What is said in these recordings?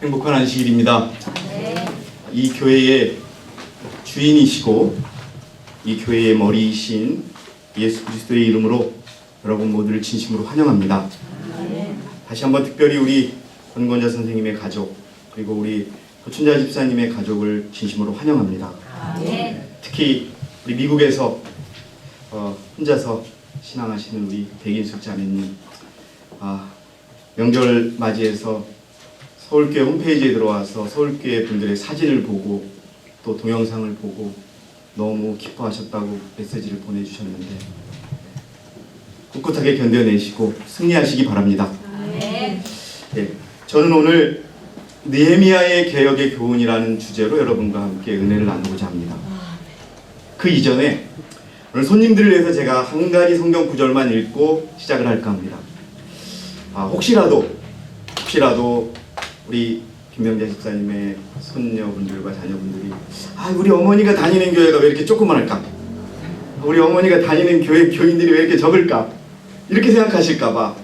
행복한 안식일입니다. 네. 이 교회의 주인이시고 이 교회의 머리이신 예수 그리스도의 이름으로 여러분 모두를 진심으로 환영합니다. 다시 한번 특별히 우리 권권자 선생님의 가족 그리고 우리 도춘자 집사님의 가족을 진심으로 환영합니다. 특히 우리 미국에서 혼자서 신앙하시는 우리 백인숙 자매님, 명절 맞이해서 서울교회 홈페이지에 들어와서 서울교회 분들의 사진을 보고 또 동영상을 보고 너무 기뻐하셨다고 메시지를 보내주셨는데 꿋꿋하게 견뎌내시고 승리하시기 바랍니다. 네, 저는 오늘 느헤미야의 개혁의 교훈이라는 주제로 여러분과 함께 은혜를 나누고자 합니다. 그 이전에 오늘 손님들을 위해서 제가 한 가지 성경 구절만 읽고 시작을 할까 합니다. 혹시라도 우리 김명재 집사님의 손녀분들과 자녀분들이 우리 어머니가 다니는 교회가 왜 이렇게 조그만할까? 우리 어머니가 다니는 교회 교인들이 왜 이렇게 적을까? 이렇게 생각하실까봐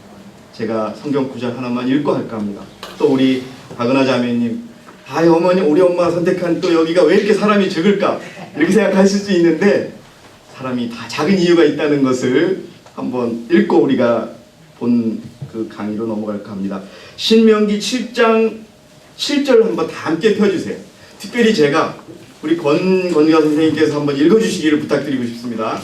제가 성경 구절 하나만 읽고 할까 합니다. 또 우리 박은하 자매님, 어머니 우리 엄마가 선택한 또 여기가 왜 이렇게 사람이 적을까? 이렇게 생각하실 수 있는데 사람이 다 작은 이유가 있다는 것을 한번 읽고 우리가 본 그 강의로 넘어갈까 합니다. 신명기 7장 7절 한번 다 함께 펴주세요. 특별히 제가 우리 권기화 선생님께서 한번 읽어주시기를 부탁드리고 싶습니다.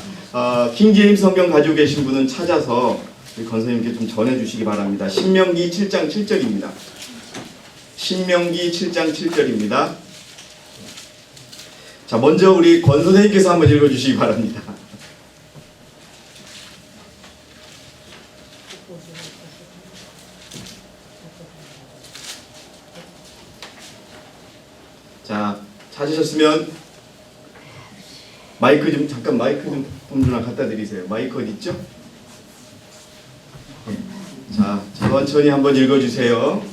킹제임스 성경 가지고 계신 분은 찾아서 우리 권 선생님께 좀 전해주시기 바랍니다. 신명기 7장 7절입니다. 신명기 7장 7절입니다. 자, 먼저 우리 권 선생님께서 한번 읽어주시기 바랍니다. 자, 찾으셨으면 마이크 좀 잠깐 범준아 갖다 드리세요. 마이크 어디 있죠? 자, 천천히 한번 읽어주세요.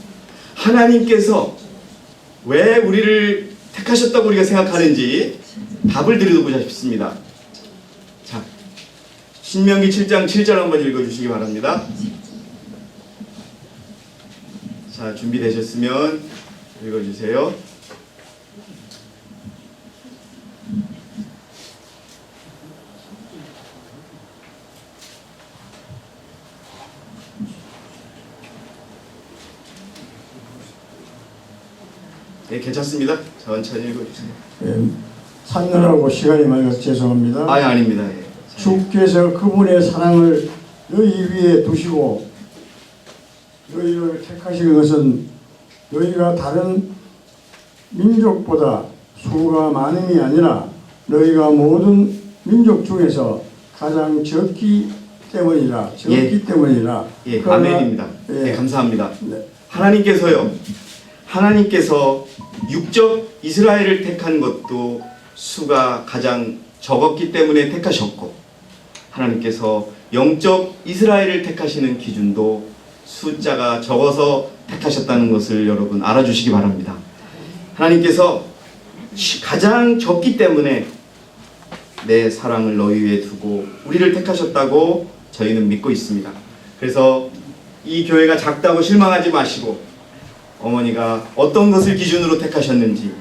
하나님께서 왜 우리를 택하셨다고 우리가 생각하는지 답을 드리고자 싶습니다. 자, 신명기 7장 7절 한번 읽어주시기 바랍니다. 자, 준비되셨으면 읽어주세요. 네, 괜찮습니다. 천천히 읽어주세요. 찾느라고 시간이 많이 가서 죄송합니다. 아닙니다. 예. 주께서 그분의 사랑을 너희 위에 두시고 너희를 택하신 것은 너희가 다른 민족보다 수가 많음이 아니라 너희가 모든 민족 중에서 가장 적기 때문이라. 예, 아멘입니다. 예. 감사합니다. 네. 하나님께서 육적 이스라엘을 택한 것도 수가 가장 적었기 때문에 택하셨고 하나님께서 영적 이스라엘을 택하시는 기준도 숫자가 적어서 택하셨다는 것을 여러분 알아주시기 바랍니다. 하나님께서 가장 적기 때문에 내 사랑을 너희 위에 두고 우리를 택하셨다고 저희는 믿고 있습니다. 그래서 이 교회가 작다고 실망하지 마시고 어머니가 어떤 것을 기준으로 택하셨는지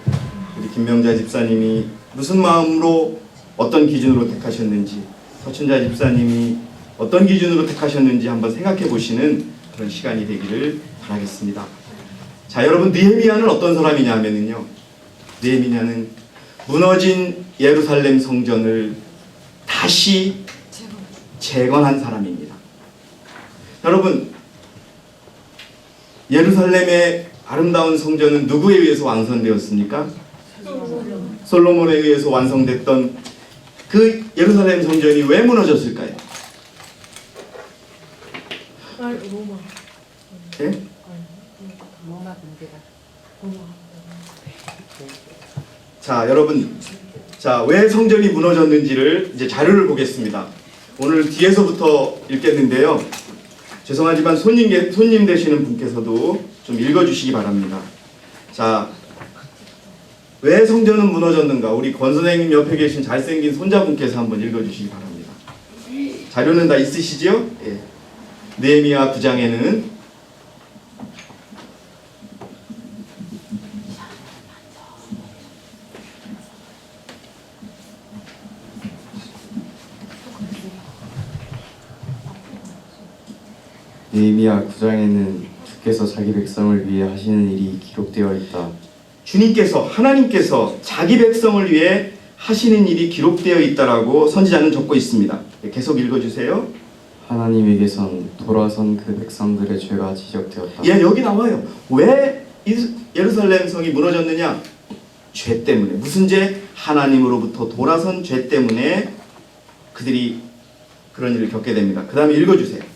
우리 김명자 집사님이 무슨 마음으로 어떤 기준으로 택하셨는지 서춘자 집사님이 어떤 기준으로 택하셨는지 한번 생각해 보시는 그런 시간이 되기를 바라겠습니다. 자, 여러분 느헤미야는 어떤 사람이냐 하면은요, 느헤미야는 무너진 예루살렘 성전을 다시 재건한 사람입니다. 여러분, 예루살렘의 아름다운 성전은 누구에 의해서 완성되었습니까? 솔로몬에 의해서 완성됐던 그 예루살렘 성전이 왜 무너졌을까요? 로마. 예? 로마 군대가. 자, 여러분, 왜 성전이 무너졌는지를 이제 자료를 보겠습니다. 오늘 뒤에서부터 읽겠는데요. 죄송하지만 손님 되시는 분께서도 좀 읽어주시기 바랍니다. 자, 왜 성전은 무너졌는가? 우리 권 선생님 옆에 계신 잘생긴 손자분께서 한번 읽어주시기 바랍니다. 자료는 다 있으시죠? 예. 느헤미야 9장에는 느헤미야 9장에는 주께서 자기 백성을 위해 하시는 일이 기록되어 있다. 주님께서 하나님께서 자기 백성을 위해 하시는 일이 기록되어 있다라고 선지자는 적고 있습니다. 계속 읽어주세요. 하나님에게선 돌아선 그 백성들의 죄가 지적되었다. 예, 여기 나와요. 왜 예루살렘 성이 무너졌느냐? 죄 때문에. 무슨 죄? 하나님으로부터 돌아선 죄 때문에 그들이 그런 일을 겪게 됩니다. 그 다음에 읽어주세요.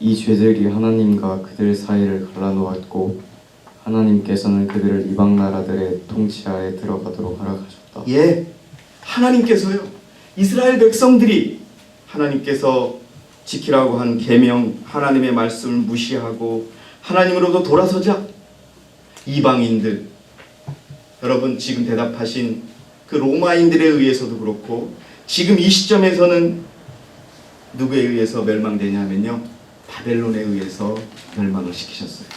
이 죄들이 하나님과 그들 사이를 갈라놓았고 하나님께서는 그들을 이방 나라들의 통치하에 들어가도록 허락하셨다. 예, 하나님께서요. 이스라엘 백성들이 하나님께서 지키라고 한 계명, 하나님의 말씀을 무시하고 하나님으로부터 돌아서자 이방인들, 여러분 지금 대답하신 그 로마인들에 의해서도 그렇고 지금 이 시점에서는 누구에 의해서 멸망되냐면요, 바벨론에 의해서 멸망을 시키셨어요.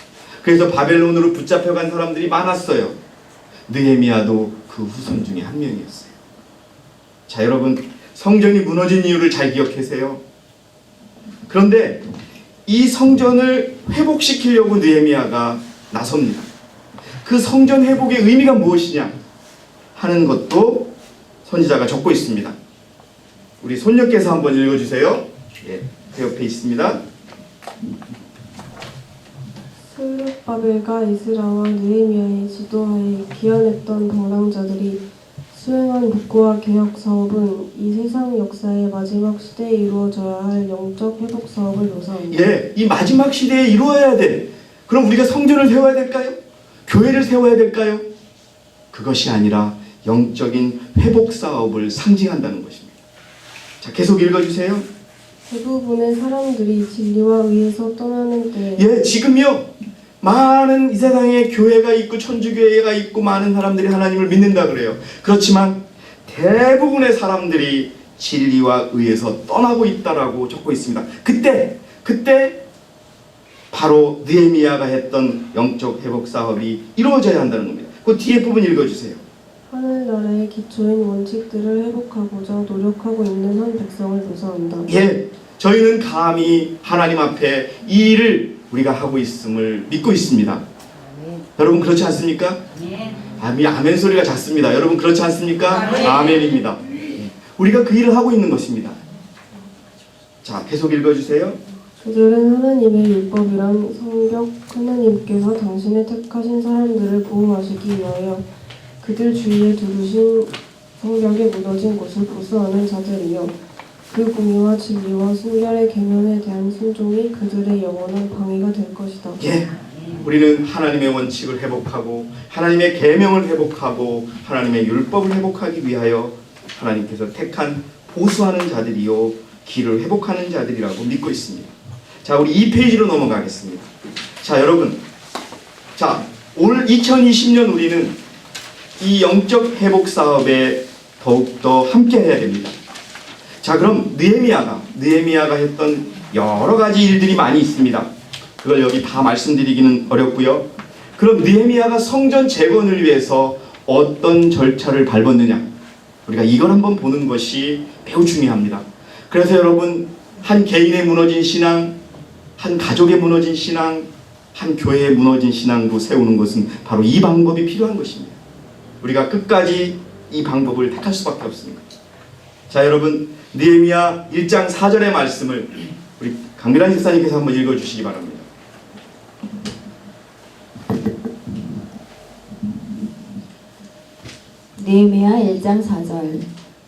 그래서 바벨론으로 붙잡혀간 사람들이 많았어요. 느헤미야도 그 후손 중에 한 명이었어요. 자, 여러분 성전이 무너진 이유를 잘 기억하세요. 그런데 이 성전을 회복시키려고 느헤미야가 나섭니다. 그 성전 회복의 의미가 무엇이냐 하는 것도 선지자가 적고 있습니다. 우리 손녀께서 한번 읽어주세요. 예, 그 옆에 있습니다. 스룹바벨과 이스라와 느헤미야의 지도하에 기원했던 동랑자들이 수행한 복구와 개혁 사업은 이 세상 역사의 마지막 시대에 이루어져야 할 영적 회복 사업을 묘사합니다. 예, 이 마지막 시대에 이루어야 돼. 그럼 우리가 성전을 세워야 될까요? 교회를 세워야 될까요? 그것이 아니라 영적인 회복 사업을 상징한다는 것입니다. 자, 계속 읽어주세요. 대부분의 사람들이 진리와 의에서 떠나는 때에 예, 지금요 많은 이 세상에 교회가 있고 천주교회가 있고 많은 사람들이 하나님을 믿는다 그래요. 그렇지만 대부분의 사람들이 진리와 의에서 떠나고 있다라고 적고 있습니다. 그때 바로 느헤미야가 했던 영적 회복 사업이 이루어져야 한다는 겁니다. 그 뒤에 부분 읽어주세요. 하늘나라의 기초인 원칙들을 회복하고자 노력하고 있는 한 백성을 묘사한다. 예, 저희는 감히 하나님 앞에 이 일을 우리가 하고 있음을 믿고 있습니다. 여러분 그렇지 않습니까? 아멘 소리가 작습니다. 여러분 그렇지 않습니까? 아멘입니다. 우리가 그 일을 하고 있는 것입니다. 자, 계속 읽어주세요. 그들은 하나님의 율법이란 성벽, 하나님께서 당신의 택하신 사람들을 보호하시기 위하여 그들 주위에 두르신 성벽에 무너진 곳을 보수하는 자들이요, 그 공의와 진리와 순결의 계명에 대한 순종이 그들의 영원한 방위가 될 것이다. 예, 우리는 하나님의 원칙을 회복하고 하나님의 계명을 회복하고 하나님의 율법을 회복하기 위하여 하나님께서 택한 보수하는 자들이요 길을 회복하는 자들이라고 믿고 있습니다. 자, 우리 2페이지로 넘어가겠습니다. 자, 여러분, 자, 오늘 2020년 우리는 이 영적 회복 사업에 더욱더 함께 해야 됩니다. 자, 그럼 느헤미야가 했던 여러 가지 일들이 많이 있습니다. 그걸 여기 다 말씀드리기는 어렵고요. 그럼 느헤미야가 성전 재건을 위해서 어떤 절차를 밟았느냐, 우리가 이걸 한번 보는 것이 매우 중요합니다. 그래서 여러분, 한 개인의 무너진 신앙, 한 가족의 무너진 신앙, 한 교회의 무너진 신앙도 세우는 것은 바로 이 방법이 필요한 것입니다. 우리가 끝까지 이 방법을 택할 수밖에 없습니다. 자, 여러분, 느헤미야 1장 4절의 말씀을 우리 강미란 집사님께서 한번 읽어주시기 바랍니다. 느헤미야 1장 4절.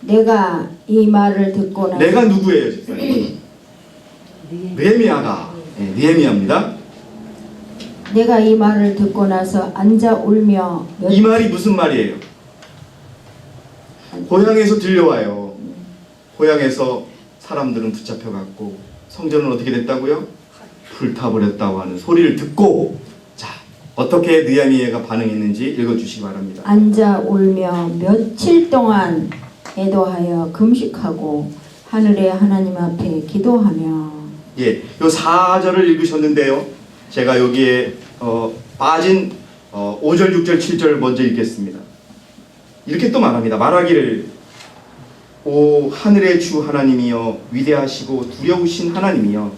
내가 이 말을 듣고 나서 내가 누구예요, 집사님? 느헤미야가, 네, 느헤미야입니다. 내가 이 말을 듣고 나서 앉아 울며 이 말이 무슨 말이에요? 고향에서 들려와요. 고향에서 사람들은 붙잡혀갔고 성전은 어떻게 됐다고요? 불타버렸다고 하는 소리를 듣고, 자, 어떻게 느헤미야가 반응했는지 읽어주시기 바랍니다. 앉아 울며 며칠 동안 애도하여 금식하고 하늘의 하나님 앞에 기도하며. 예, 요 4절을 읽으셨는데요. 제가 여기에 빠진 5절, 6절, 7절 먼저 읽겠습니다. 이렇게 또 말합니다. 말하기를, 오 하늘의 주 하나님이여, 위대하시고 두려우신 하나님이여,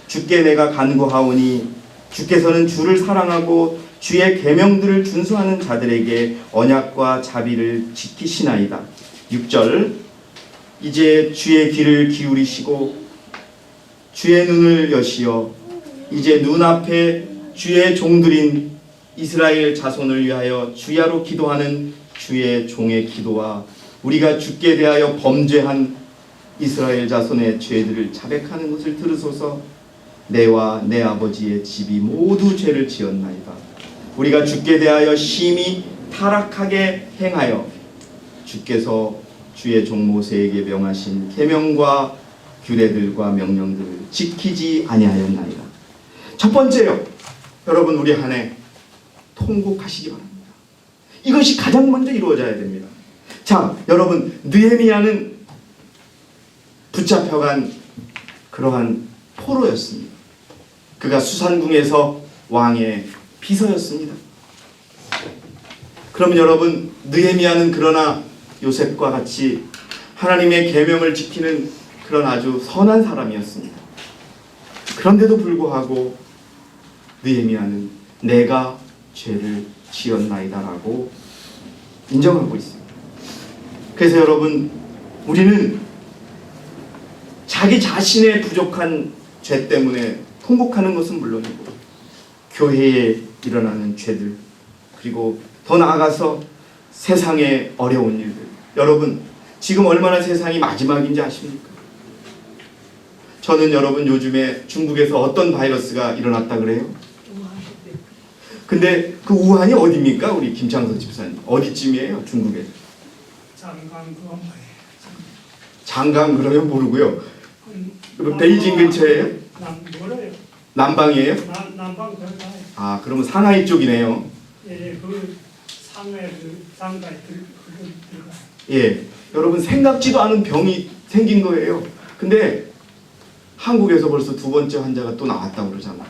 주께 내가 간구하오니 주께서는 주를 사랑하고 주의 계명들을 준수하는 자들에게 언약과 자비를 지키시나이다. 6절 이제 주의 귀를 기울이시고 주의 눈을 여시어 이제 눈앞에 주의 종들인 이스라엘 자손을 위하여 주야로 기도하는 주의 종의 기도와 우리가 주께 대하여 범죄한 이스라엘 자손의 죄들을 자백하는 것을 들으소서. 내와 내 아버지의 집이 모두 죄를 지었나이다. 우리가 주께 대하여 심히 타락하게 행하여 주께서 주의 종 모세에게 명하신 계명과 규례들과 명령들을 지키지 아니하였나이다. 첫 번째요, 여러분 우리 한 해 통곡하시기 바랍니다. 이것이 가장 먼저 이루어져야 됩니다. 자, 여러분 느헤미야는 붙잡혀간 그러한 포로였습니다. 그가 수산궁에서 왕의 비서였습니다. 그러면 여러분 느헤미야는 그러나 요셉과 같이 하나님의 계명을 지키는 그런 아주 선한 사람이었습니다. 그런데도 불구하고 느헤미야는 내가 죄를 지었나이다라고 인정하고 있습니다. 그래서 여러분 우리는 자기 자신의 부족한 죄 때문에 통곡하는 것은 물론이고 교회에 일어나는 죄들 그리고 더 나아가서 세상의 어려운 일들, 여러분 지금 얼마나 세상이 마지막인지 아십니까? 저는 여러분 요즘에 중국에서 어떤 바이러스가 일어났다 그래요? 근데 그 우한이 어디입니까? 우리 김창서 집사님 어디쯤이에요? 중국에? 장강 그러면 모르고요. 베이징 근처예요? 뭐래요? 남방이에요? 남방 그런가요? 아 그러면 상하이 쪽이네요. 예, 그 상해 그 상가에 들어가. 예, 여러분 생각지도 않은 병이 생긴 거예요. 근데 한국에서 벌써 두 번째 환자가 또 나왔다고 그러잖아요.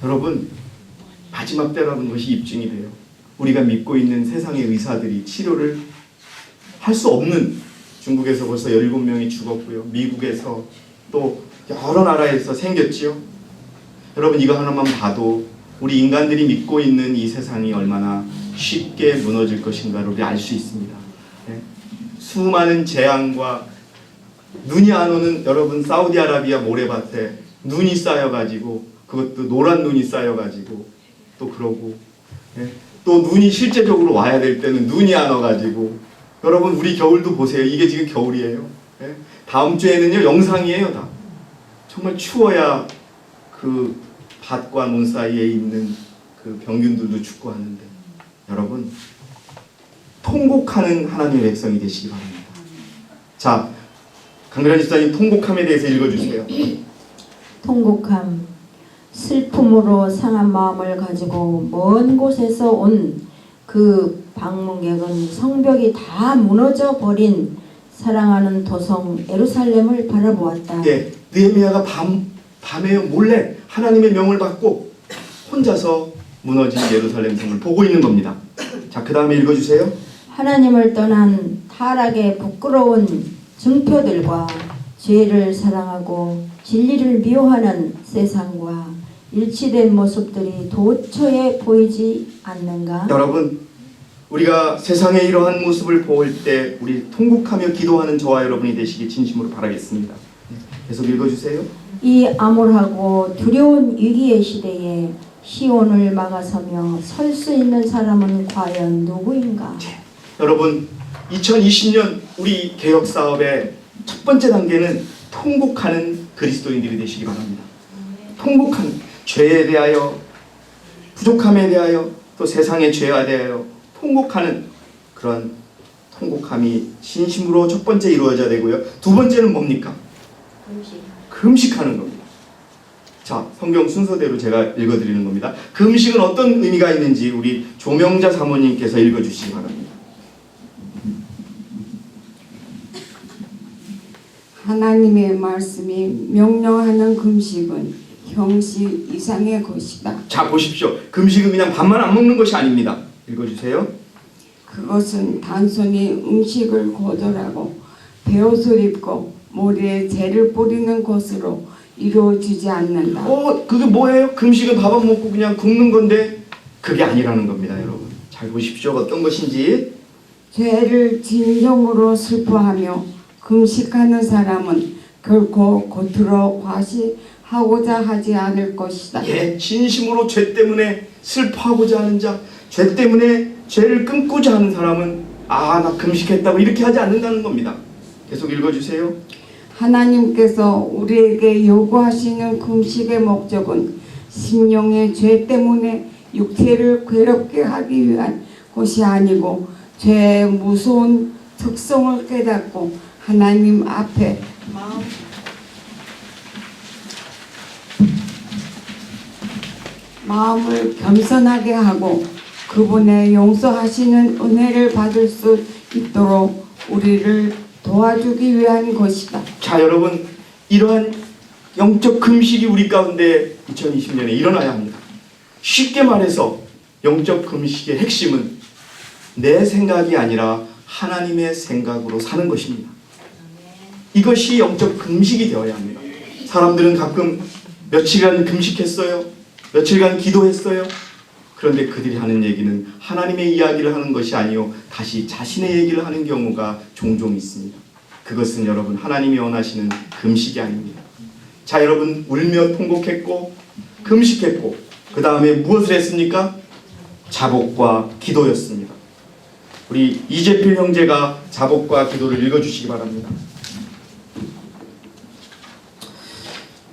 여러분 마지막 때라는 것이 입증이 돼요. 우리가 믿고 있는 세상의 의사들이 치료를 할 수 없는 중국에서 벌써 17명이 죽었고요. 미국에서 또 여러 나라에서 생겼지요. 여러분 이거 하나만 봐도 우리 인간들이 믿고 있는 이 세상이 얼마나 쉽게 무너질 것인가를 우리 알 수 있습니다. 네? 수많은 재앙과 눈이 안 오는 여러분 사우디아라비아 모래밭에 눈이 쌓여가지고 그것도 노란 눈이 쌓여가지고 또 그러고 네? 또 눈이 실제적으로 와야 될 때는 눈이 안 와가지고 여러분 우리 겨울도 보세요. 이게 지금 겨울이에요. 네? 다음 주에는요 영상이에요. 다 정말 추워야 그 밭과 논 사이에 있는 그 병균들도 죽고 하는데 여러분 통곡하는 하나님의 백성이 되시기 바랍니다. 자, 강그란 집사님 통곡함에 대해서 읽어주세요. 통곡함, 슬픔으로 상한 마음을 가지고 먼 곳에서 온 그 방문객은 성벽이 다 무너져 버린 사랑하는 도성 예루살렘을 바라보았다. 예, 느헤미야가 밤에 몰래 하나님의 명을 받고 혼자서 무너진 예루살렘 성을 보고 있는 겁니다. 자, 그 다음에 읽어주세요. 하나님을 떠난 타락의 부끄러운 증표들과 죄를 사랑하고 진리를 미워하는 세상과 일치된 모습들이 도처에 보이지 않는가? 여러분 우리가 세상의 이러한 모습을 볼 때 우리 통곡하며 기도하는 저와 여러분이 되시기 진심으로 바라겠습니다. 계속 읽어주세요. 이 암울하고 두려운 위기의 시대에 시온을 막아서며 설 수 있는 사람은 과연 누구인가? 여러분 2020년 우리 개혁 사업의 첫 번째 단계는 통곡하는 그리스도인들이 되시기 바랍니다. 통곡하는 죄에 대하여 부족함에 대하여 또 세상의 죄에 대하여 통곡하는 그런 통곡함이 진심으로 첫 번째 이루어져야 되고요. 두 번째는 뭡니까? 금식하는 겁니다. 자, 성경 순서대로 제가 읽어드리는 겁니다. 금식은 어떤 의미가 있는지 우리 조명자 사모님께서 읽어주시기 바랍니다. 하나님의 말씀이 명령하는 금식은 형식 이상의 것이다. 자, 보십시오. 금식은 그냥 밥만 안 먹는 것이 아닙니다. 읽어주세요. 그것은 단순히 음식을 거절하고 베옷을 입고 머리에 재를 뿌리는 것으로 이루어지지 않는다. 그게 뭐예요? 금식은 밥 안 먹고 그냥 굶는 건데 그게 아니라는 겁니다, 여러분. 잘 보십시오. 어떤 것인지. 죄를 진정으로 슬퍼하며 금식하는 사람은 결코 겉으로 과시하고자 하지 않을 것이다. 예, 진심으로 죄 때문에 슬퍼하고자 하는 자, 죄 때문에 죄를 끊고자 하는 사람은 나 금식했다고 이렇게 하지 않는다는 겁니다. 계속 읽어주세요. 하나님께서 우리에게 요구하시는 금식의 목적은 심령의 죄 때문에 육체를 괴롭게 하기 위한 것이 아니고 죄의 무서운 특성을 깨닫고 하나님 앞에 마음을 겸손하게 하고 그분의 용서하시는 은혜를 받을 수 있도록 우리를 도와주기 위한 것이다. 자, 여러분, 이러한 영적 금식이 우리 가운데 2020년에 일어나야 합니다. 쉽게 말해서 영적 금식의 핵심은 내 생각이 아니라 하나님의 생각으로 사는 것입니다. 이것이 영적 금식이 되어야 합니다. 사람들은 가끔 며칠간 금식했어요. 며칠간 기도했어요. 그런데 그들이 하는 얘기는 하나님의 이야기를 하는 것이 아니요 다시 자신의 얘기를 하는 경우가 종종 있습니다. 그것은 여러분 하나님이 원하시는 금식이 아닙니다. 자, 여러분, 울며 통곡했고 금식했고 그 다음에 무엇을 했습니까? 자복과 기도였습니다. 우리 이재필 형제가 자복과 기도를 읽어주시기 바랍니다.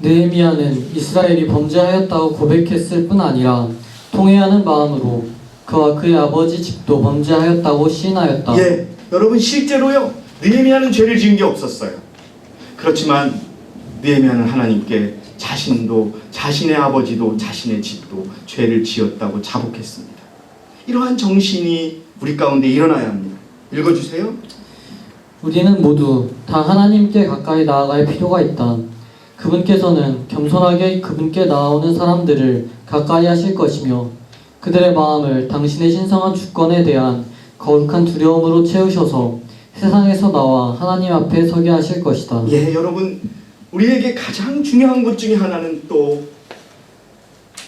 느헤미야는 이스라엘이 범죄하였다고 고백했을 뿐 아니라 통회하는 마음으로 그와 그의 아버지 집도 범죄하였다고 시인하였다. 예, 여러분, 실제로요 느헤미야는 죄를 지은 게 없었어요. 그렇지만 느헤미야는 하나님께 자신도 자신의 아버지도 자신의 집도 죄를 지었다고 자복했습니다. 이러한 정신이 우리 가운데 일어나야 합니다. 읽어주세요. 우리는 모두 다 하나님께 가까이 나아갈 필요가 있다. 그분께서는 겸손하게 그분께 나아오는 사람들을 가까이 하실 것이며 그들의 마음을 당신의 신성한 주권에 대한 거룩한 두려움으로 채우셔서 세상에서 나와 하나님 앞에 서게 하실 것이다. 예, 여러분, 우리에게 가장 중요한 것 중에 하나는 또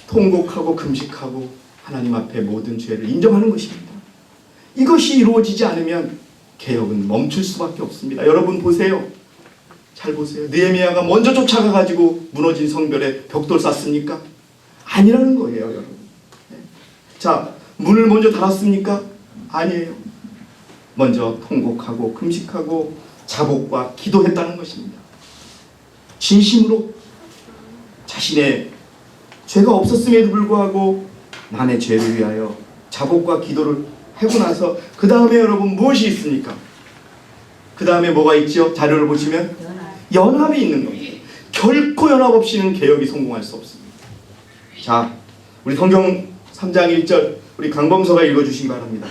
통곡하고 금식하고 하나님 앞에 모든 죄를 인정하는 것입니다. 이것이 이루어지지 않으면 개혁은 멈출 수밖에 없습니다. 여러분 보세요. 잘 보세요. 느헤미야가 먼저 쫓아가가지고 무너진 성벽에 벽돌 쌌습니까? 아니라는 거예요, 여러분. 자, 문을 먼저 닫았습니까? 아니에요. 먼저 통곡하고 금식하고 자복과 기도했다는 것입니다. 진심으로 자신의 죄가 없었음에도 불구하고 남의 죄를 위하여 자복과 기도를 하고 나서 그 다음에 여러분 무엇이 있습니까? 그 다음에 뭐가 있죠? 자료를 보시면 연합이 있는 겁니다. 결코 연합 없이는 개혁이 성공할 수 없습니다. 자, 우리 성경 3장 1절 우리 강범서가 읽어주시기 바랍니다.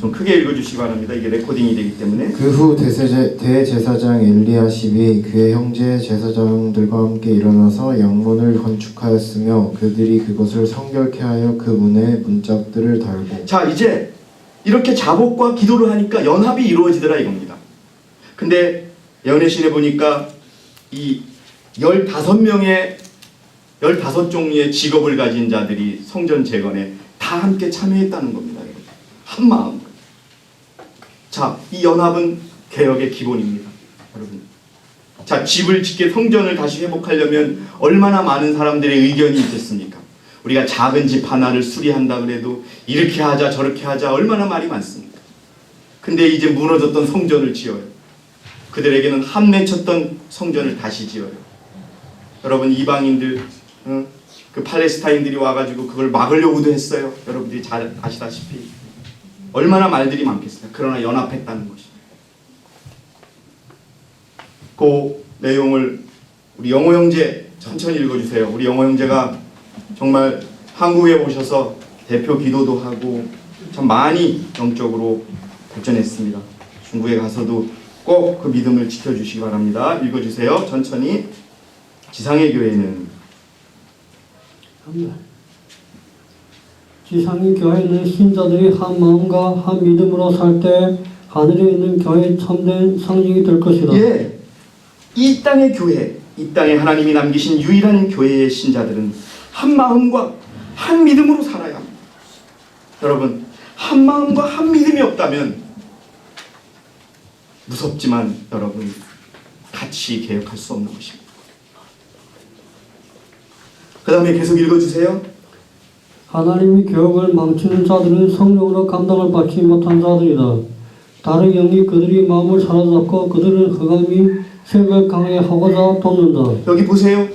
좀 크게 읽어주시기 바랍니다. 이게 레코딩이 되기 때문에. 그 후 대제사장 엘리야십이 그의 형제 제사장들과 함께 일어나서 양문을 건축하였으며 그들이 그것을 성결케 하여 그 문에 문짝들을 달고. 자, 이제 이렇게 자복과 기도를 하니까 연합이 이루어지더라 이겁니다. 근데 연회신에 보니까 이 15종류의 직업을 가진 자들이 성전 재건에 다 함께 참여했다는 겁니다. 한 마음. 자, 이 연합은 개혁의 기본입니다. 여러분. 자, 집을 짓게 성전을 다시 회복하려면 얼마나 많은 사람들의 의견이 있겠습니까? 우리가 작은 집 하나를 수리한다 그래도 이렇게 하자 저렇게 하자 얼마나 말이 많습니까? 근데 이제 무너졌던 성전을 지어요. 그들에게는 한 맺혔던 성전을 다시 지어요. 여러분, 이방인들, 그 팔레스타인들이 와가지고 그걸 막으려고도 했어요. 여러분들이 잘 아시다시피 얼마나 말들이 많겠습니까? 그러나 연합했다는 것입니다. 그 내용을 우리 영호 형제 천천히 읽어주세요. 우리 영호 형제가 정말 한국에 오셔서 대표 기도도 하고 참 많이 영적으로 발전했습니다. 중국에 가서도 꼭 그 믿음을 지켜주시기 바랍니다. 읽어주세요. 천천히. 지상의 교회는 지상의 교회는 신자들이 한 마음과 한 믿음으로 살 때 하늘에 있는 교회의 참된 상징이 될 것이다. 예, 이 땅의 교회, 이 땅에 하나님이 남기신 유일한 교회의 신자들은 한 마음과 한 믿음으로 살아야 합니다. 여러분, 한 마음과 한 믿음이 없다면 무섭지만 여러분 같이 개혁할 수 없는 것입니다. 그 다음에 계속 읽어주세요. 하나님이 교육을 망치는 자들은 성령으로 감당을 받지 못한 자들이다. 다른 영이 그들의 마음을 사로잡고 그들은 흑암이 색을 강하게 하고자 돕는다. 여기 보세요.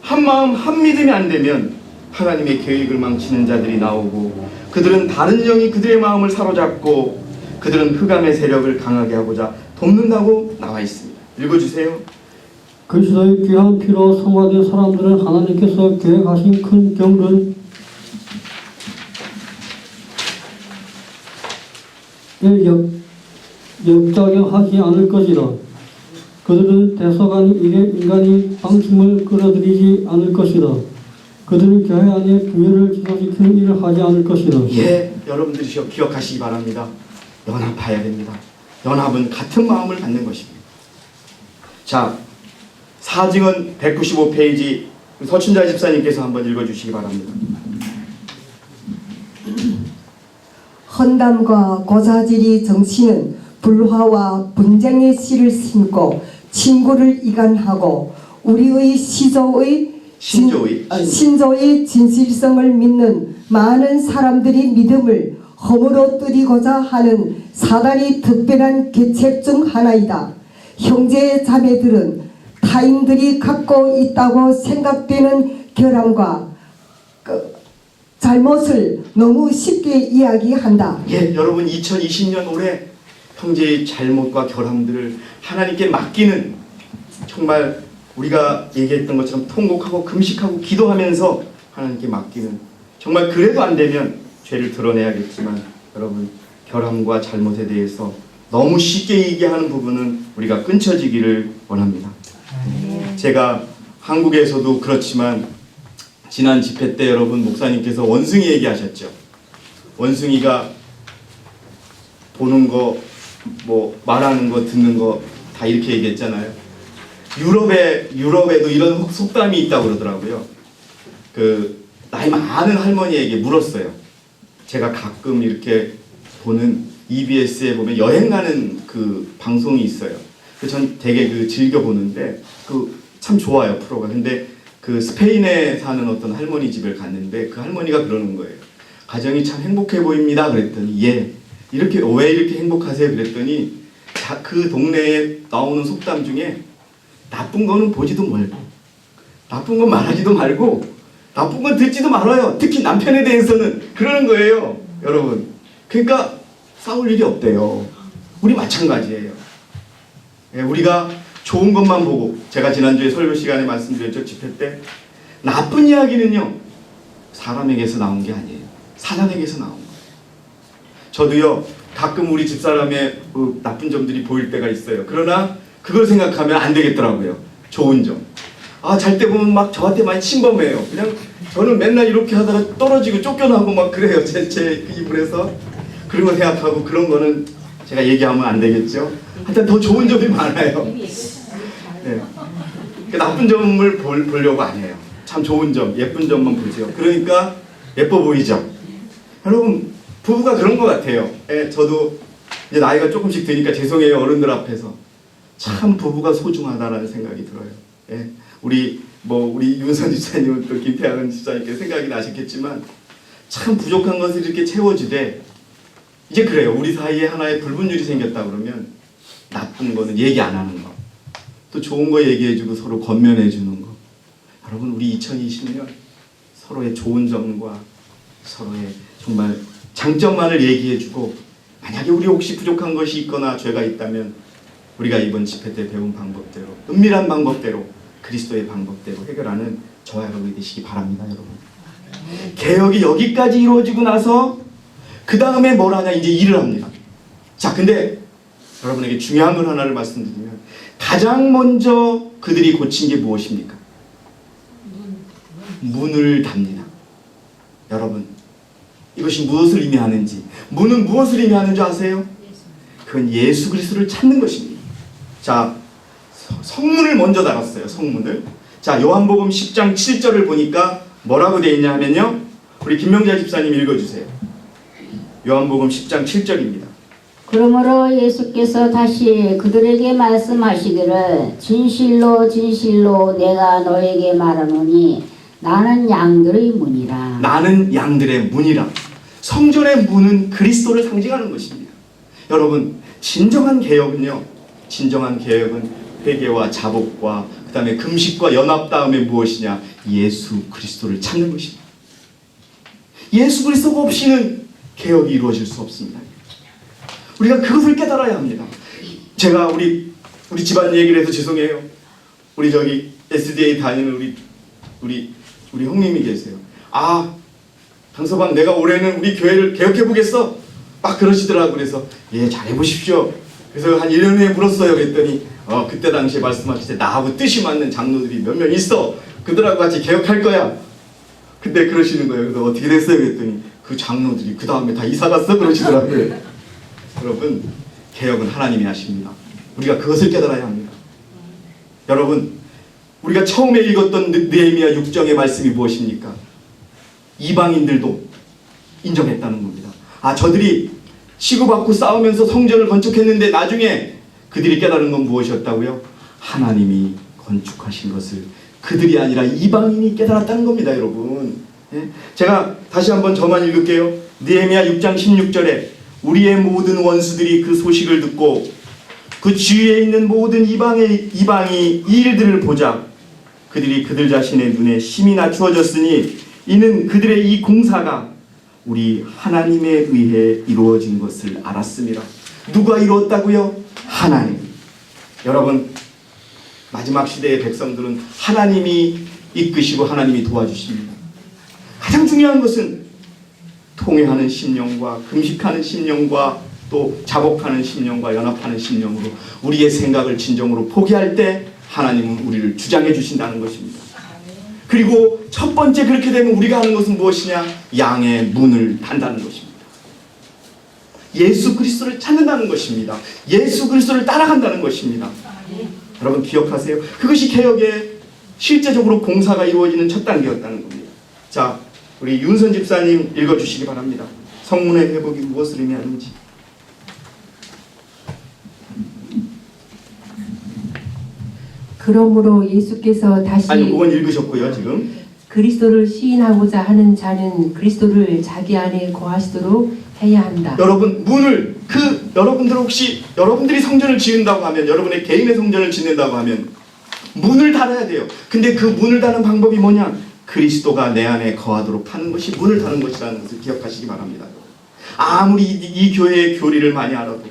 한 마음 한 믿음이 안 되면 하나님의 계획을 망치는 자들이 나오고 그들은 다른 영이 그들의 마음을 사로잡고 그들은 흑암의 세력을 강하게 하고자 돕는다고 나와 있습니다. 읽어주세요. 그리스도의 귀한 피로 성화된 사람들은 하나님께서 계획하신 큰 경륜 역작용하지 않을 것이다. 그들은 대속한 일에 인간이 방침을 끌어들이지 않을 것이다. 그들은 교회 안에 분열을 지속시키는 일을 하지 않을 것이다. 예, 여러분들이 기억하시기 바랍니다. 연합해야 됩니다. 연합은 같은 마음을 갖는 것입니다. 자, 사증은 195페이지 서춘자 집사님께서 한번 읽어주시기 바랍니다. 헌담과 고자질이 정치는 불화와 분쟁의 씨를 심고 친구를 이간하고 우리의 신조의 진실성을 믿는 많은 사람들이 믿음을 허물어뜨리고자 하는 사단이 특별한 계책 중 하나이다. 형제 자매들은 타인들이 갖고 있다고 생각되는 결함과 잘못을 너무 쉽게 이야기한다. 예, 여러분 2020년 올해 형제의 잘못과 결함들을 하나님께 맡기는, 정말 우리가 얘기했던 것처럼 통곡하고 금식하고 기도하면서 하나님께 맡기는, 정말 그래도 안 되면 죄를 드러내야겠지만 여러분 결함과 잘못에 대해서 너무 쉽게 얘기하는 부분은 우리가 끊쳐지기를 원합니다. 제가 한국에서도 그렇지만 지난 집회 때 여러분 목사님께서 원숭이 얘기하셨죠. 원숭이가 보는 거, 뭐 말하는 거, 듣는 거 다 이렇게 얘기했잖아요. 유럽에도 이런 속담이 있다고 그러더라고요. 그 나이 많은 할머니에게 물었어요. 제가 가끔 이렇게 보는 EBS에 보면 여행 가는 그 방송이 있어요. 전 되게 그 즐겨 보는데 그 참 좋아요, 프로가. 근데 그 스페인에 사는 어떤 할머니 집을 갔는데 그 할머니가 그러는 거예요. 가정이 참 행복해 보입니다. 그랬더니 예. 이렇게 왜 이렇게 행복하세요? 그랬더니 그 동네에 나오는 속담 중에 나쁜 거는 보지도 말고 나쁜 건 말하지도 말고 나쁜 건 듣지도 말아요. 특히 남편에 대해서는 그러는 거예요. 여러분. 그러니까 싸울 일이 없대요. 우리 마찬가지예요. 예, 우리가 좋은 것만 보고, 제가 지난주에 설교 시간에 말씀드렸죠. 집회 때 나쁜 이야기는요 사람에게서 나온 게 아니에요. 사단에게서 나온 거예요. 저도요 가끔 우리 집사람의 그 나쁜 점들이 보일 때가 있어요. 그러나 그걸 생각하면 안 되겠더라고요. 좋은 점. 잘 때 보면 막 저한테 많이 침범해요. 그냥 저는 맨날 이렇게 하다가 떨어지고 쫓겨나고 막 그래요. 제 이불에서. 그런 거 생각하고 그런 거는 제가 얘기하면 안 되겠죠. 하여튼 더 좋은 점이 많아요. 네. 나쁜 점을 보려고 안 해요. 참 좋은 점, 예쁜 점만 보죠. 그러니까 예뻐 보이죠. 여러분 부부가 그런 것 같아요. 예, 저도 이제 나이가 조금씩 드니까 죄송해요, 어른들 앞에서. 참 부부가 소중하다라는 생각이 들어요. 예, 우리 윤선 집사님은 또 김태학은 집사님께 생각이 나셨겠지만 참 부족한 것을 이렇게 채워주되, 이제 그래요. 우리 사이에 하나의 불분율이 생겼다 그러면 나쁜 거는 얘기 안 하는 거, 또 좋은 거 얘기해주고 서로 건면해주는 거. 여러분 우리 2020년 서로의 좋은 점과 서로의 정말 장점만을 얘기해주고, 만약에 우리 혹시 부족한 것이 있거나 죄가 있다면 우리가 이번 집회 때 배운 방법대로, 은밀한 방법대로, 그리스도의 방법대로 해결하는 저와 여러분이 되시기 바랍니다. 여러분 개혁이 여기까지 이루어지고 나서 그 다음에 뭘 하냐, 이제 일을 합니다. 자, 근데 여러분에게 중요한 걸 하나를 말씀드리면 가장 먼저 그들이 고친 게 무엇입니까? 문을 답니다. 여러분 이것이 무엇을 의미하는지, 문은 무엇을 의미하는 줄 아세요? 그건 예수 그리스도를 찾는 것입니다. 자, 성문을 먼저 달았어요. 성문을. 자, 요한복음 10장 7절을 보니까 뭐라고 되어 있냐 하면요. 우리 김명자 집사님 읽어주세요. 요한복음 10장 7절입니다. 그러므로 예수께서 다시 그들에게 말씀하시기를 진실로 진실로 내가 너에게 말하노니 나는 양들의 문이라. 나는 양들의 문이라. 성전의 문은 그리스도를 상징하는 것입니다. 여러분, 진정한 개혁은 회개와 자복과 그 다음에 금식과 연합 다음에 무엇이냐? 예수 그리스도를 찾는 것입니다. 예수 그리스도가 없이는 개혁이 이루어질 수 없습니다. 우리가 그것을 깨달아야 합니다. 제가 우리 집안 얘기를 해서 죄송해요. 우리 저기 SDA 다니는 우리 형님이 계세요. 아, 강서방 내가 올해는 우리 교회를 개혁해 보겠어. 막 그러시더라고. 그래서 예, 잘해 보십시오. 그래서 한 1년 후에 물었어요. 그랬더니 그때 당시에 말씀하실 때 나하고 뜻이 맞는 장로들이 몇 명 있어. 그들하고 같이 개혁할 거야. 근데 그러시는 거예요. 그래서 어떻게 됐어요? 그랬더니 그 장로들이 그 다음에 다 이사 갔어. 그러시더라고요. 여러분, 개혁은 하나님이 하십니다. 우리가 그것을 깨달아야 합니다. 여러분, 우리가 처음에 읽었던 느헤미야 6장의 말씀이 무엇입니까? 이방인들도 인정했다는 겁니다. 아, 저들이 치고받고 싸우면서 성전을 건축했는데 나중에 그들이 깨달은 건 무엇이었다고요? 하나님이 건축하신 것을 그들이 아니라 이방인이 깨달았다는 겁니다, 여러분. 예? 제가 다시 한번 저만 읽을게요. 느헤미야 6장 16절에 우리의 모든 원수들이 그 소식을 듣고 그 주위에 있는 모든 이방이 이 일들을 보자 그들이 그들 자신의 눈에 심히 낮추어졌으니 이는 그들의 이 공사가 우리 하나님에 의해 이루어진 것을 알았습니다. 누가 이루었다고요? 하나님. 여러분, 마지막 시대의 백성들은 하나님이 이끄시고 하나님이 도와주십니다. 가장 중요한 것은 통회하는 심령과 금식하는 심령과 또 자복하는 심령과 연합하는 심령으로 우리의 생각을 진정으로 포기할 때 하나님은 우리를 주장해 주신다는 것입니다. 그리고 첫 번째 그렇게 되면 우리가 하는 것은 무엇이냐? 양의 문을 단다는 것입니다. 예수 그리스도를 찾는다는 것입니다. 예수 그리스도를 따라간다는 것입니다. 여러분 기억하세요. 그것이 개혁의 실제적으로 공사가 이루어지는 첫 단계였다는 겁니다. 자, 우리 윤선 집사님 읽어주시기 바랍니다. 성문의 회복이 무엇을 의미하는지. 그러므로 예수께서 다시 아니, 그건 읽으셨고요. 지금 그리스도를 시인하고자 하는 자는 그리스도를 자기 안에 거하시도록 해야 한다. 여러분, 문을 여러분들 혹시 여러분들이 성전을 지은다고 하면, 여러분의 개인의 성전을 짓는다고 하면 문을 달아야 돼요. 근데 그 문을 다는 방법이 뭐냐? 그리스도가 내 안에 거하도록 하는 것이 문을 다는 것이라는 것을 기억하시기 바랍니다. 아무리 이 교회의 교리를 많이 알아도,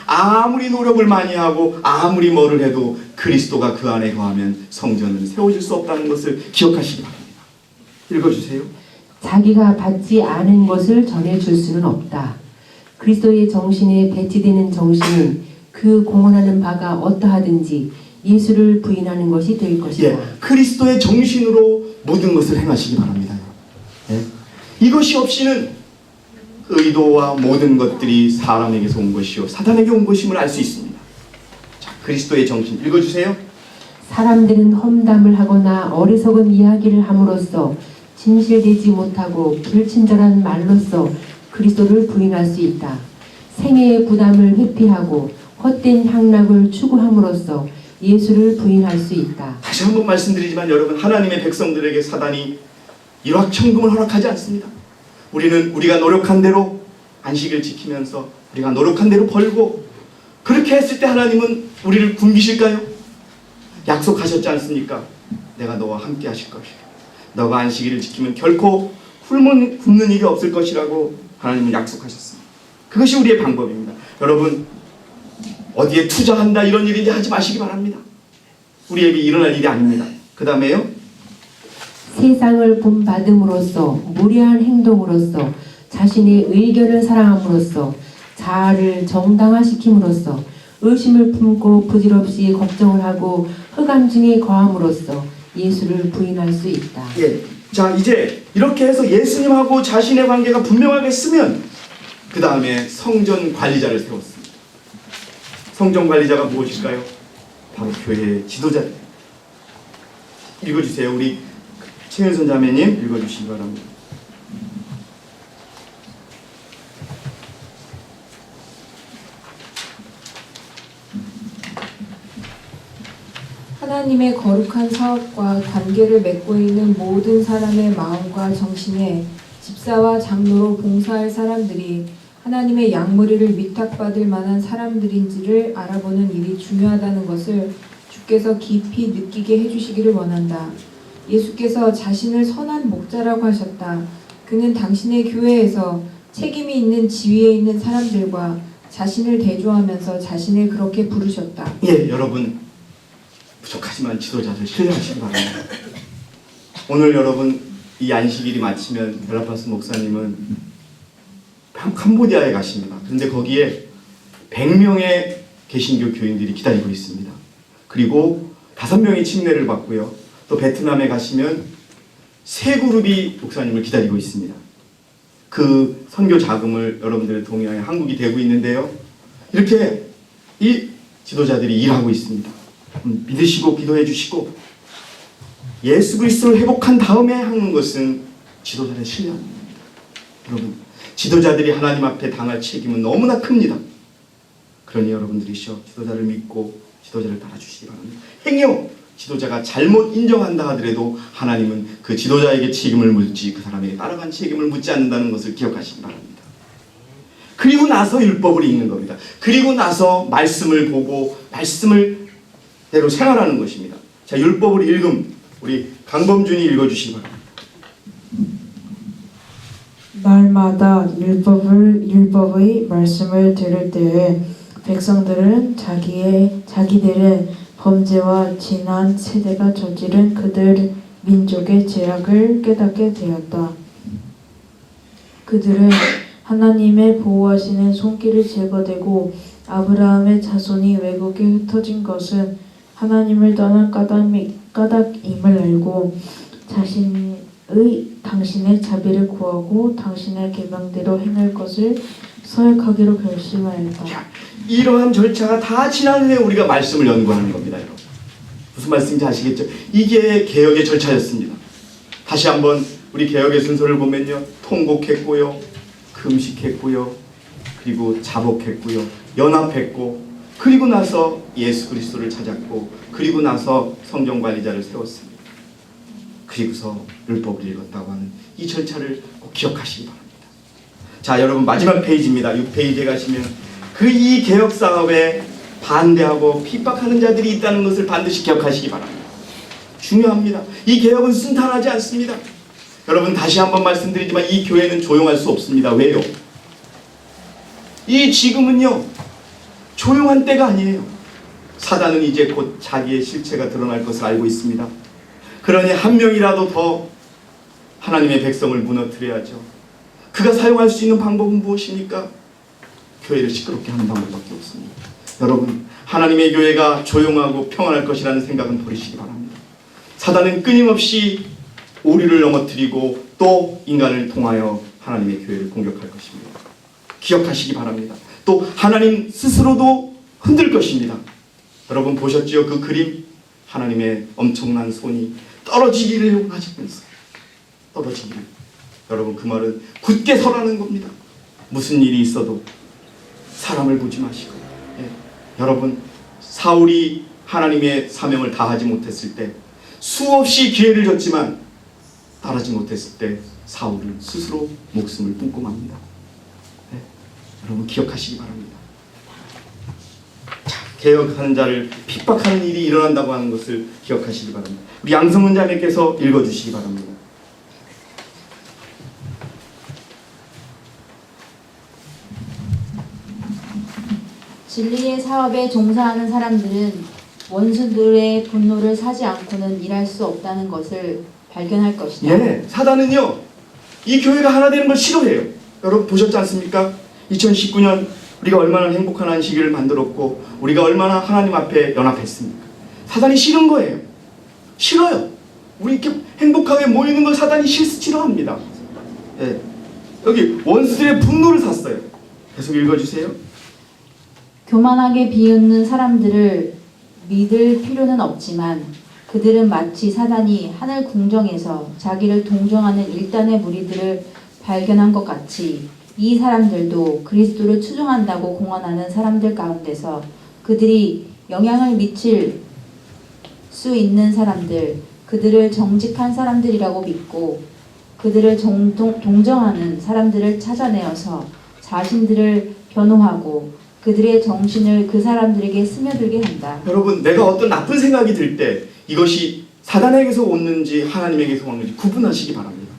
아무리 노력을 많이 하고, 아무리 뭐를 해도 그리스도가 그 안에 거하면 성전은 세워질 수 없다는 것을 기억하시기 바랍니다. 읽어주세요. 자기가 받지 않은 것을 전해줄 수는 없다. 그리스도의 정신에 배치되는 정신은 그 공언하는 바가 어떠하든지 예수를 부인하는 것이 될 것이다. 예, 그리스도의 정신으로 모든 것을 행하시기 바랍니다. 예? 이것이 없이는 의도와 모든 것들이 사람에게서 온 것이요 사단에게 온 것임을 알 수 있습니다. 자, 그리스도의 정신 읽어주세요. 사람들은 험담을 하거나 어리석은 이야기를 함으로써 진실되지 못하고 불친절한 말로써 그리스도를 부인할 수 있다. 생애의 부담을 회피하고 헛된 향락을 추구함으로써 예수를 부인할 수 있다. 다시 한번 말씀드리지만 여러분, 하나님의 백성들에게 사단이 일확천금을 허락하지 않습니다. 우리가 노력한 대로 안식을 지키면서 우리가 노력한 대로 벌고, 그렇게 했을 때 하나님은 우리를 굶기실까요? 약속하셨지 않습니까? 내가 너와 함께 하실 것이다. 너가 안식일을 지키면 결코 굶는 일이 없을 것이라고 하나님은 약속하셨습니다. 그것이 우리의 방법입니다. 여러분, 어디에 투자한다 이런 일인지 하지 마시기 바랍니다. 우리에게 일어날 일이 아닙니다. 그 다음에요. 세상을 본받음으로써 무례한 행동으로써 자신의 의견을 사랑함으로써 자아를 정당화시킴으로써 의심을 품고 부질없이 걱정을 하고 흑암중에 거함으로써 예수를 부인할 수 있다. 예. 자, 이제 이렇게 해서 예수님하고 자신의 관계가 분명하게 쓰면 그 다음에 성전 관리자를 세웠습니다. 성전 관리자가 무엇일까요? 바로 교회의 지도자. 읽어주세요. 우리 최윤선 자매님 읽어주시기 바랍니다. 하나님의 거룩한 사업과 관계를 맺고 있는 모든 사람의 마음과 정신에 집사와 장로로 봉사할 사람들이 하나님의 양무리를 위탁받을 만한 사람들인지를 알아보는 일이 중요하다는 것을 주께서 깊이 느끼게 해주시기를 원한다. 예수께서 자신을 선한 목자라고 하셨다. 그는 당신의 교회에서 책임이 있는 지위에 있는 사람들과 자신을 대조하면서 자신을 그렇게 부르셨다. 예, 여러분 부족하지만 지도자를 신뢰하시기 바랍니다. 오늘 여러분 이 안식일이 마치면 벨라파스 목사님은 캄보디아에 가십니다. 그런데 거기에 100명의 개신교 교인들이 기다리고 있습니다. 그리고 5명이 침례를 받고요. 또 베트남에 가시면 3그룹이 목사님을 기다리고 있습니다. 그 선교 자금을 여러분들의 동의하에 한국이 대고 있는데요. 이렇게 이 지도자들이 일하고 있습니다. 믿으시고 기도해 주시고 예수 그리스도를 회복한 다음에 하는 것은 지도자를 신뢰하는 겁니다. 여러분, 지도자들이 하나님 앞에 당할 책임은 너무나 큽니다. 그러니 여러분들이시여 지도자를 믿고 지도자를 따라주시기 바랍니다. 행여 지도자가 잘못 인정한다 하더라도 하나님은 그 지도자에게 책임을 묻지 그 사람에게 따라간 책임을 묻지 않는다는 것을 기억하시기 바랍니다. 그리고 나서 율법을 읽는 겁니다. 그리고 나서 말씀을 보고 말씀을 대로 생활하는 것입니다. 자, 율법을 읽음 우리 강범준이 읽어주시기 바랍니다. 날마다 율법의 말씀을 들을 때에 백성들은 자기들의 범죄와 지난 세대가 저지른 그들 민족의 죄악을 깨닫게 되었다. 그들은 하나님의 보호하시는 손길이 제거되고 아브라함의 자손이 외국에 흩어진 것은 하나님을 떠난 까닭임을 알고 당신의 자비를 구하고 당신의 계명대로 행할 것을 서약하기로 결심하였다. 이러한 절차가 다 지난 후에 우리가 말씀을 연구하는 겁니다. 여러분. 무슨 말씀인지 아시겠죠? 이게 개혁의 절차였습니다. 다시 한번 우리 개혁의 순서를 보면요. 통곡했고요. 금식했고요. 그리고 자복했고요. 연합했고 그리고 나서 예수 그리스도를 찾았고 그리고 나서 성경관리자를 세웠습니다. 그리고서 율법을 읽었다고 하는 이 절차를 꼭 기억하시기 바랍니다. 자, 여러분 마지막 페이지입니다. 6페이지에 가시면 그 이 개혁 사업에 반대하고 핍박하는 자들이 있다는 것을 반드시 기억하시기 바랍니다. 중요합니다. 이 개혁은 순탄하지 않습니다. 여러분 다시 한번 말씀드리지만 이 교회는 조용할 수 없습니다. 왜요? 이 지금은요 조용한 때가 아니에요. 사단은 이제 곧 자기의 실체가 드러날 것을 알고 있습니다. 그러니 한 명이라도 더 하나님의 백성을 무너뜨려야죠. 그가 사용할 수 있는 방법은 무엇입니까? 교회를 시끄럽게 하는 방법밖에 없습니다. 여러분, 하나님의 교회가 조용하고 평안할 것이라는 생각은 버리시기 바랍니다. 사단은 끊임없이 우리를 넘어뜨리고 또 인간을 통하여 하나님의 교회를 공격할 것입니다. 기억하시기 바랍니다. 또 하나님 스스로도 흔들 것입니다. 여러분 보셨지요? 그 그림? 하나님의 엄청난 손이 떨어지기를 원하시면서 떨어지기를. 여러분 그 말은 굳게 서라는 겁니다. 무슨 일이 있어도 사람을 보지 마시고 여러분 사울이 하나님의 사명을 다하지 못했을 때 수없이 기회를 줬지만 따르지 못했을 때 사울은 스스로 목숨을 끊고 맙니다. 여러분 기억하시기 바랍니다. 자, 개혁하는 자를 핍박하는 일이 일어난다고 하는 것을 기억하시기 바랍니다. 우리 양성문 자매께서 읽어주시기 바랍니다. 진리의 사업에 종사하는 사람들은 원수들의 분노를 사지 않고는 일할 수 없다는 것을 발견할 것이다. 예, 사단은요 이 교회가 하나 되는 걸 싫어해요. 여러분 보셨지 않습니까? 2019년 우리가 얼마나 행복한 안식일을 만들었고 우리가 얼마나 하나님 앞에 연합했습니까? 사단이 싫은 거예요. 싫어요. 우리 이렇게 행복하게 모이는 걸 사단이 싫어합니다. 예, 여기 원수들의 분노를 샀어요. 계속 읽어주세요. 교만하게 비웃는 사람들을 믿을 필요는 없지만 그들은 마치 사단이 하늘 궁정에서 자기를 동정하는 일단의 무리들을 발견한 것 같이 이 사람들도 그리스도를 추종한다고 공언하는 사람들 가운데서 그들이 영향을 미칠 수 있는 사람들, 그들을 정직한 사람들이라고 믿고 그들을 동정하는 사람들을 찾아내어서 자신들을 변호하고 그들의 정신을 그 사람들에게 스며들게 한다. 여러분, 내가 어떤 나쁜 생각이 들 때 이것이 사단에게서 오는지 하나님에게서 오는지 구분하시기 바랍니다.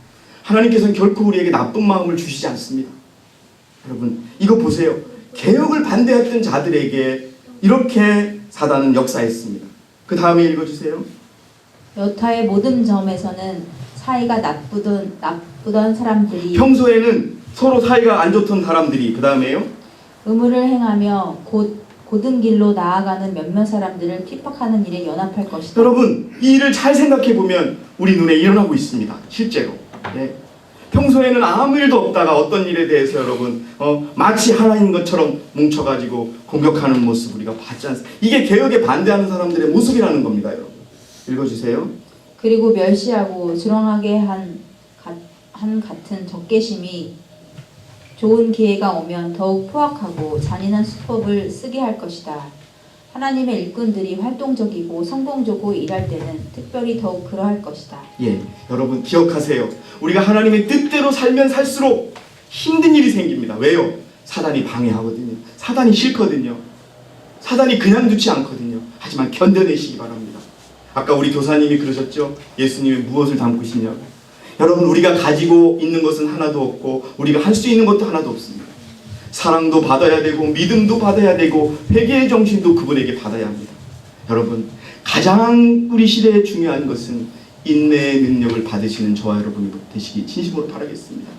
하나님께서는 결코 우리에게 나쁜 마음을 주시지 않습니다. 여러분, 이거 보세요. 개혁을 반대했던 자들에게 이렇게 사단은 역사했습니다. 그 다음에 읽어주세요. 여타의 모든 점에서는 사이가 나쁘던 사람들이 평소에는 서로 사이가 안 좋던 사람들이 그 다음에요. 의무를 행하며 고든 길로 나아가는 몇몇 사람들을 핍박하는 일에 연합할 것이다. 여러분, 이 일을 잘 생각해 보면 우리 눈에 일어나고 있습니다. 실제로. 네. 평소에는 아무 일도 없다가 어떤 일에 대해서 여러분 마치 하나인 것처럼 뭉쳐가지고 공격하는 모습 우리가 봤지 않습니까? 이게 개혁에 반대하는 사람들의 모습이라는 겁니다. 여러분, 읽어주세요. 그리고 멸시하고 조롱하게 한 같은 적개심이 좋은 기회가 오면 더욱 포악하고 잔인한 수법을 쓰게 할 것이다. 하나님의 일꾼들이 활동적이고 성공적으로 일할 때는 특별히 더욱 그러할 것이다. 예, 여러분 기억하세요. 우리가 하나님의 뜻대로 살면 살수록 힘든 일이 생깁니다. 왜요? 사단이 방해하거든요. 사단이 싫거든요. 사단이 그냥 두지 않거든요. 하지만 견뎌내시기 바랍니다. 아까 우리 교사님이 그러셨죠? 예수님이 무엇을 담고 계시냐고. 여러분, 우리가 가지고 있는 것은 하나도 없고 우리가 할 수 있는 것도 하나도 없습니다. 사랑도 받아야 되고 믿음도 받아야 되고 회개의 정신도 그분에게 받아야 합니다. 여러분, 가장 우리 시대에 중요한 것은 인내의 능력을 받으시는 저와 여러분이 되시기 진심으로 바라겠습니다.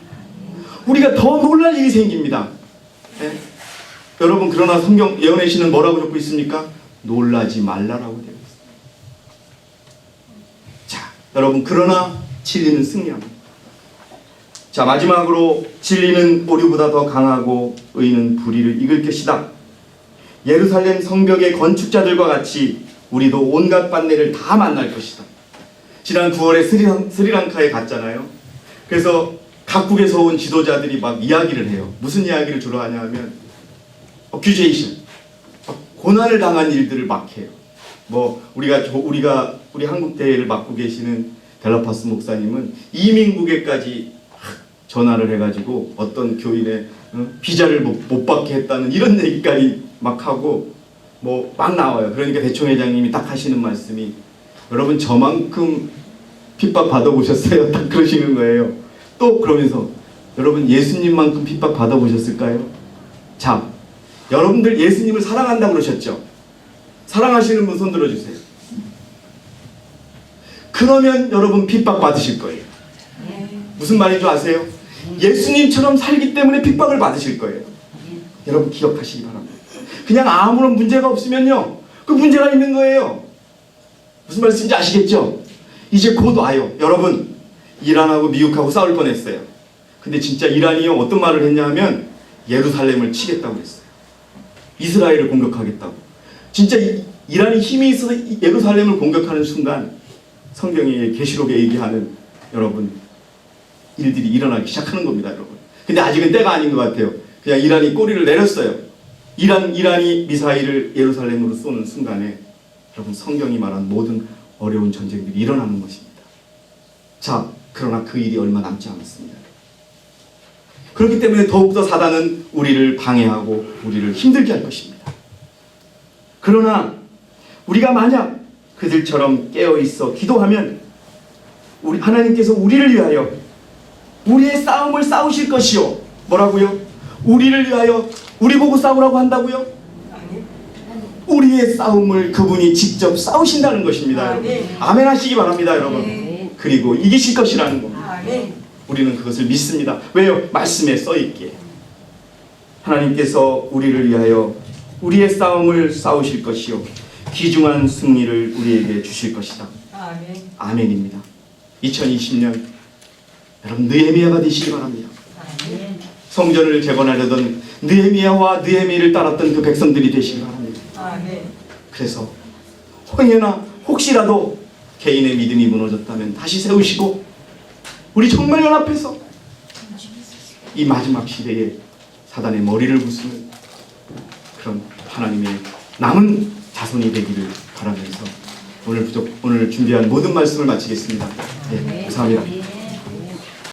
우리가 더 놀랄 일이 생깁니다. 네? 여러분, 그러나 성경 예언의 시는 뭐라고 적고 있습니까? 놀라지 말라라고 되어 있습니다. 자, 여러분, 그러나 진리는 승리합니다. 자, 마지막으로 진리는 오류보다 더 강하고 의는 불의를 이길 것이다. 예루살렘 성벽의 건축자들과 같이 우리도 온갖 반대를 다 만날 것이다. 지난 9월에 스리랑카에 갔잖아요. 그래서 각국에서 온 지도자들이 막 이야기를 해요. 무슨 이야기를 주로 하냐 하면 어큐제이션, 고난을 당한 일들을 막 해요. 뭐 우리 한국 대회를 맡고 계시는 델라파스 목사님은 이민국에까지 전화를 해가지고 어떤 교인의 비자를 못 받게 했다는 이런 얘기까지 막 하고 뭐 막 나와요. 그러니까 대총회장님이 딱 하시는 말씀이 여러분 저만큼 핍박 받아보셨어요? 딱 그러시는 거예요. 또 그러면서 여러분 예수님만큼 핍박 받아보셨을까요? 자, 여러분들 예수님을 사랑한다고 그러셨죠? 사랑하시는 분 손 들어주세요. 그러면 여러분 핍박 받으실 거예요. 무슨 말인 줄 아세요? 예수님처럼 살기 때문에 핍박을 받으실 거예요. 여러분 기억하시기 바랍니다. 그냥 아무런 문제가 없으면요, 그 문제가 있는 거예요. 무슨 말씀인지 아시겠죠? 이제 곧 와요. 여러분, 이란하고 미국하고 싸울 뻔했어요. 근데 진짜 이란이요 어떤 말을 했냐 하면 예루살렘을 치겠다고 했어요. 이스라엘을 공격하겠다고. 진짜 이란이 힘이 있어서 예루살렘을 공격하는 순간 성경의 계시록에 얘기하는 여러분 일들이 일어나기 시작하는 겁니다, 여러분. 근데 아직은 때가 아닌 것 같아요. 그냥 이란이 꼬리를 내렸어요. 이란이 미사일을 예루살렘으로 쏘는 순간에 여러분 성경이 말한 모든 어려운 전쟁들이 일어나는 것입니다. 자, 그러나 그 일이 얼마 남지 않았습니다. 그렇기 때문에 더욱더 사단은 우리를 방해하고 우리를 힘들게 할 것입니다. 그러나 우리가 만약 그들처럼 깨어있어 기도하면 하나님께서 우리를 위하여 우리의 싸움을 싸우실 것이요. 뭐라고요? 우리를 위하여 우리 보고 싸우라고 한다고요? 우리의 싸움을 그분이 직접 싸우신다는 것입니다. 아멘 하시기 바랍니다, 여러분. 그리고 이기실 것이라는 겁니다. 우리는 그것을 믿습니다. 왜요? 말씀에 써있기에 하나님께서 우리를 위하여 우리의 싸움을 싸우실 것이요 귀중한 승리를 우리에게 주실 것이다. 아멘입니다. 2020년 여러분 느헤미야가 되시기 바랍니다. 성전을 재건하려던 느헤미야와 느헤미를 따랐던 그 백성들이 되시기 바랍니다. 그래서 혹여나 혹시라도 개인의 믿음이 무너졌다면 다시 세우시고 우리 정말 연합해서 이 마지막 시대에 사단의 머리를 부수는 그런 하나님의 남은 자손이 되기를 바라면서 오늘 준비한 모든 말씀을 마치겠습니다. 네, 감사합니다.